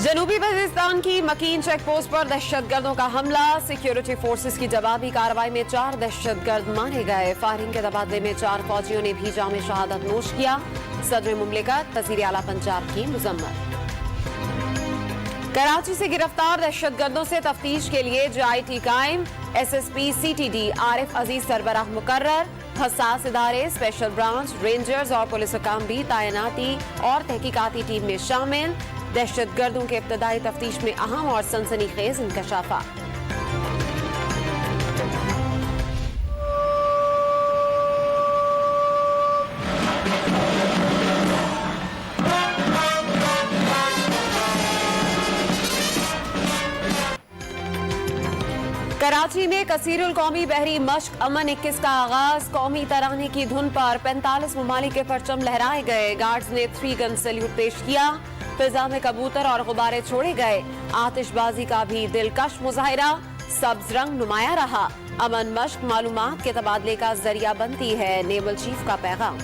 जनूबी वजीरिस्तान की मकीन check post पर दहशतगर्दों का हमला। सिक्योरिटी फोर्सेस की जवाबी कार्रवाई में 4 दहशतगर्द मारे गए। फायरिंग के तबादले में 4 फौजियों ने भी जाम शहादत नोश किया। सदर मुमलिकत वजीर आला पंजाब की मुजम्मत। कराची से गिरफ्तार दहशतगर्दों से तफ्तीश के लिए JIT कायम। SSP CTD आरिफ अजीज सरबराह मुकर्रर। हसास इदारे, स्पेशल ब्रांच, रेंजर्स और पुलिस हुकाम भी तैनाती और तहकीकाती टीम में शामिल। दहशतगर्दों के इब्तदाई तफ्तीश में अहम और सनसनीखेज इंकशाफात। कराची में कसीरुल कौमी बहरी मश्क अमन 21 का आगाज। कौमी तराने की धुन पर 45 ममालिक के परचम लहराए गए। गार्ड्स ने 3 गन सैल्यूट पेश किया। फिजा में कबूतर और गुब्बारे छोड़े गए। आतिशबाजी का भी दिलकश मुजाहिरा। सब्ज रंग नुमाया रहा। अमन मश्क मालूमात के तबादले का जरिया बनती है, नेवल चीफ का पैगाम।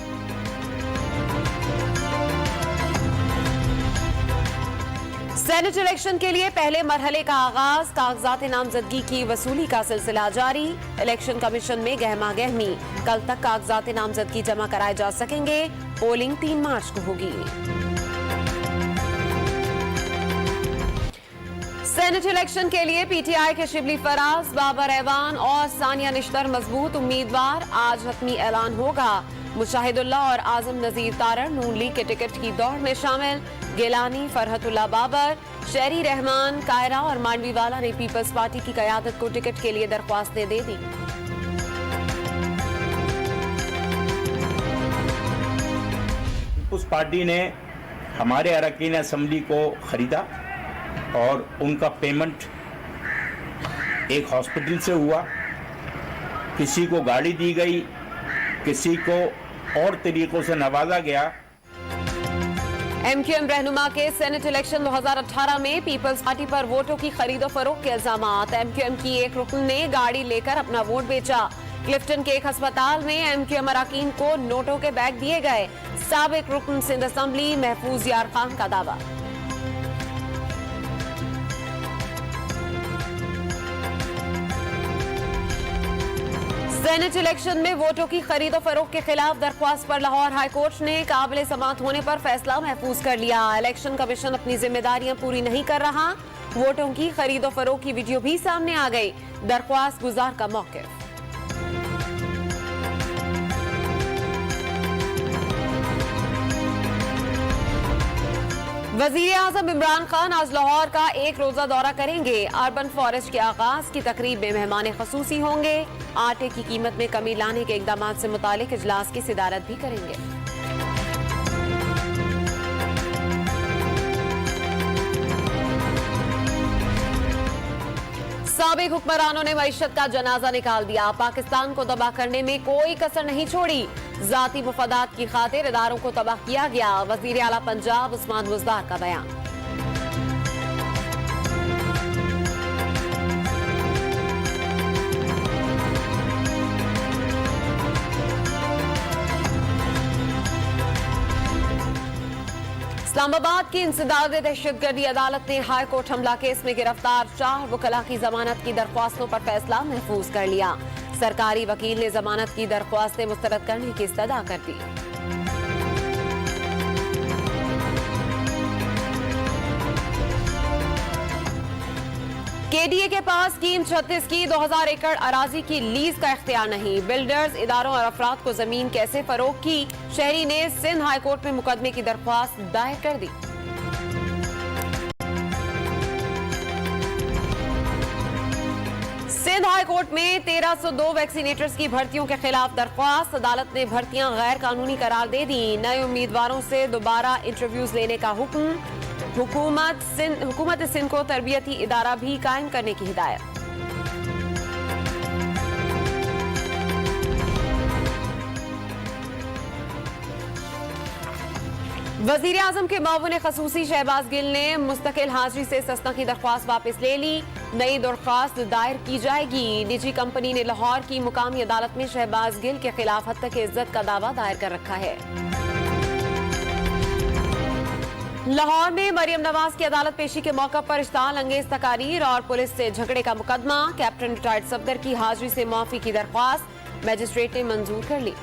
सेनेट इलेक्शन के लिए पहले मरहले का आगाज। कागजात नामजदगी की वसूली का सिलसिला जारी। इलेक्शन कमीशन में गहमा गहमी। कल तक कागजात नामजदगी जमा कराए जा सकेंगे। पोलिंग 3 मार्च को होगी। सेनेट इलेक्शन के लिए PTI के शिबली फराज, बाबर ऐवान और सानिया निश्तर मजबूत उम्मीदवार। आज हतमी ऐलान होगा। मुशाहिदुल्लाह और आजम नजीर तारड़ नून लीग के टिकट की दौड़ में शामिल। गिलानी, फरहतुल्लाह बाबर, शहरी रहमान, कायरा और मांडवीवाला ने पीपल्स पार्टी की क़यादत को टिकट के लिए दरख्वास्तें दे दी। पीपल्स पार्टी ने हमारे अरकान असम्बली को खरीदा और उनका पेमेंट एक हॉस्पिटल से हुआ। किसी को गाड़ी दी गई, किसी को और तरीकों से नवाजा गया। MQM रहनुमा के सेनेट इलेक्शन 2018 में पीपल्स पार्टी पर वोटों की खरीदो फरोख्त के इल्जामात। MQM की एक रुकन ने गाड़ी लेकर अपना वोट बेचा। क्लिफ्टन के एक अस्पताल में MQM अरकान को नोटों के बैग दिए गए। साबिक रुकन सिंध असम्बली महफूज यार खान का दावा। सेनेट इलेक्शन में वोटों की खरीदो फरोख्त के खिलाफ दरख्वास्त पर लाहौर हाई कोर्ट ने काबिल समाअत होने पर फैसला महफूज कर लिया। इलेक्शन कमीशन अपनी जिम्मेदारियां पूरी नहीं कर रहा। वोटों की खरीदो फरोख्त की वीडियो भी सामने आ गई। दरख्वास्त गुजार का मौक़िफ़। वजीर आजम इमरान खान आज लाहौर का एक रोजा दौरा करेंगे। अर्बन फॉरेस्ट के आगाज की तकरीब में मेहमान खसूसी होंगे। आटे की कीमत में कमी लाने के इकदाम से मुतालिक इजलास की सिदारत भी करेंगे। साबिक हुक्मरानों ने मईशत का जनाजा निकाल दिया। पाकिस्तान को तबाह करने में कोई कसर नहीं छोड़ी। जाती मुफादात की खातिर इदारों को तबाह किया गया। वजीर आला पंजाब उस्मान बुज़दार का बयान। इस्लामाबाद की इंसदाद दहशतगर्दी अदालत ने हाई कोर्ट हमला केस में गिरफ्तार 4 वकला की जमानत की दरख्वास्तों पर फैसला महफूज कर लिया। सरकारी वकील ने जमानत की दरख्वास्तें मुस्तरद करने की इस्तदा कर दी। KDA के पास स्कीम 36 की 2000 एकड़ अराजी की लीज का इख्तियार नहीं। बिल्डर्स, इदारों और अफराद को जमीन कैसे फरोख्त की। शहरी ने सिंध हाई कोर्ट में मुकदमे की दरख्वास्त दायर कर दी। सिंध हाई कोर्ट में 1302 वैक्सीनेटर्स की भर्तियों के खिलाफ दरख्वास्त। अदालत ने भर्तियां गैर कानूनी करार दे दी। नए उम्मीदवारों से दोबारा इंटरव्यूज लेने का हुक्म। हुकूमत सिंध को तरबियती इदारा भी कायम करने की हिदायत। वजीर आजम के मावून खसूसी शहबाज गिल ने मुस्तकिल हाजिरी से सस्ता की दरख्वास्त वापस ले ली। नई दरख्वास्त दायर की जाएगी। निजी कंपनी ने लाहौर की मुकामी अदालत में शहबाज गिल के खिलाफ हत्या की इज्जत का दावा दायर कर रखा है। लाहौर में मरियम नवाज की अदालत पेशी के मौका पर इश्ताल अंगेज तकारीर और पुलिस से झगड़े का मुकदमा। कैप्टन रिटायर्ड सफदर की हाजिरी से माफी की दरख्वास्त मजिस्ट्रेट ने मंजूर कर ली।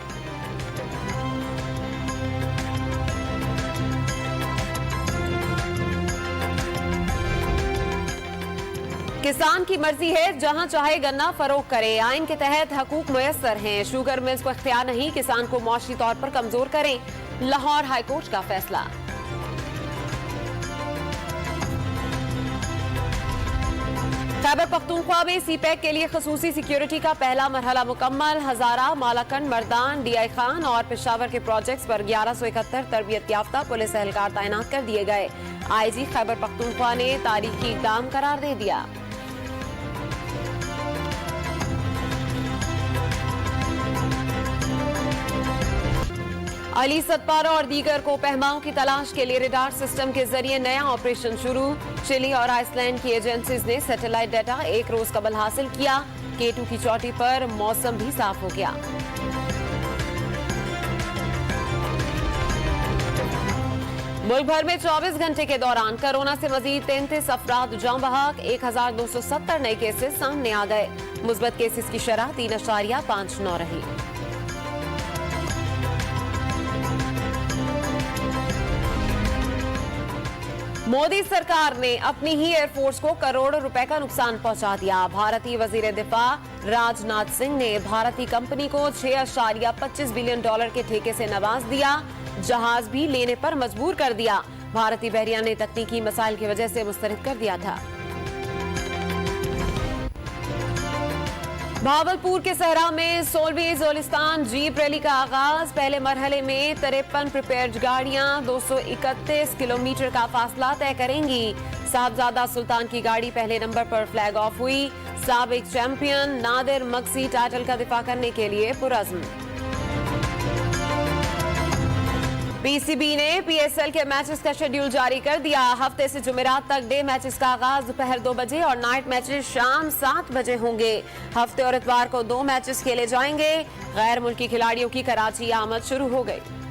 किसान की मर्जी है, जहां चाहे गन्ना फरोख्त करे। आइन के तहत हकूक मुयस्सर हैं। शुगर मिल्स को इख्तियार नहीं, किसान को मौशी तौर पर कमजोर करें। लाहौर हाईकोर्ट का फैसला। खैबर पख्तूनख्वा में सीपैक के लिए खसूसी सिक्योरिटी का पहला मरहला मुकम्मल। हजारा, मालाकंड, मर्दान, डीआई खान और पेशावर के प्रोजेक्ट्स पर 1171 तरबियत याफ्ता पुलिस एहलकार तैनात कर दिए गए। आईजी खैबर पख्तूनख्वा ने तारीखी इक़दाम करार दे दिया। अली सतपारा और दीगर को पहमाओं की तलाश के लिए रेडार सिस्टम के जरिए नया ऑपरेशन शुरू। चिली और आइसलैंड की एजेंसीज ने सैटेलाइट डाटा एक रोज कबल हासिल किया। K2 की चोटी पर मौसम भी साफ हो गया। मुल्क भर में 24 घंटे के दौरान कोरोना से मजीद 33 अफराद जाँ बहक। 1270 नए केसेस सामने आ गए। मुस्बत केसेस की शरह 3.59 रही। मोदी सरकार ने अपनी ही एयरफोर्स को करोड़ों रुपए का नुकसान पहुंचा दिया। भारतीय वजीर दिफा राजनाथ सिंह ने भारतीय कंपनी को $6.25 बिलियन के ठेके से नवाज दिया। जहाज भी लेने पर मजबूर कर दिया। भारतीय बहरिया ने तकनीकी मसाइल की वजह से मुस्तरद कर दिया था। भावलपुर के सहरा में 16वीं जोलिस्तान जीप रैली का आगाज। पहले मरहले में 53 प्रिपेयर्ड गाड़ियां 231 किलोमीटर का फासला तय करेंगी। साहबजादा सुल्तान की गाड़ी पहले नंबर पर फ्लैग ऑफ हुई। साबिक चैंपियन नादिर मक्सी टाइटल का दिफा करने के लिए पुरज़्म। पीसीबी ने पीएसएल के मैचेस का शेड्यूल जारी कर दिया। हफ्ते से जुमेरात तक डे मैचेस का आगाज दोपहर 2 बजे और नाइट मैचेस शाम 7 बजे होंगे। हफ्ते और इतवार को 2 मैचेस खेले जाएंगे। गैर मुल्की खिलाड़ियों की कराची आमद शुरू हो गई।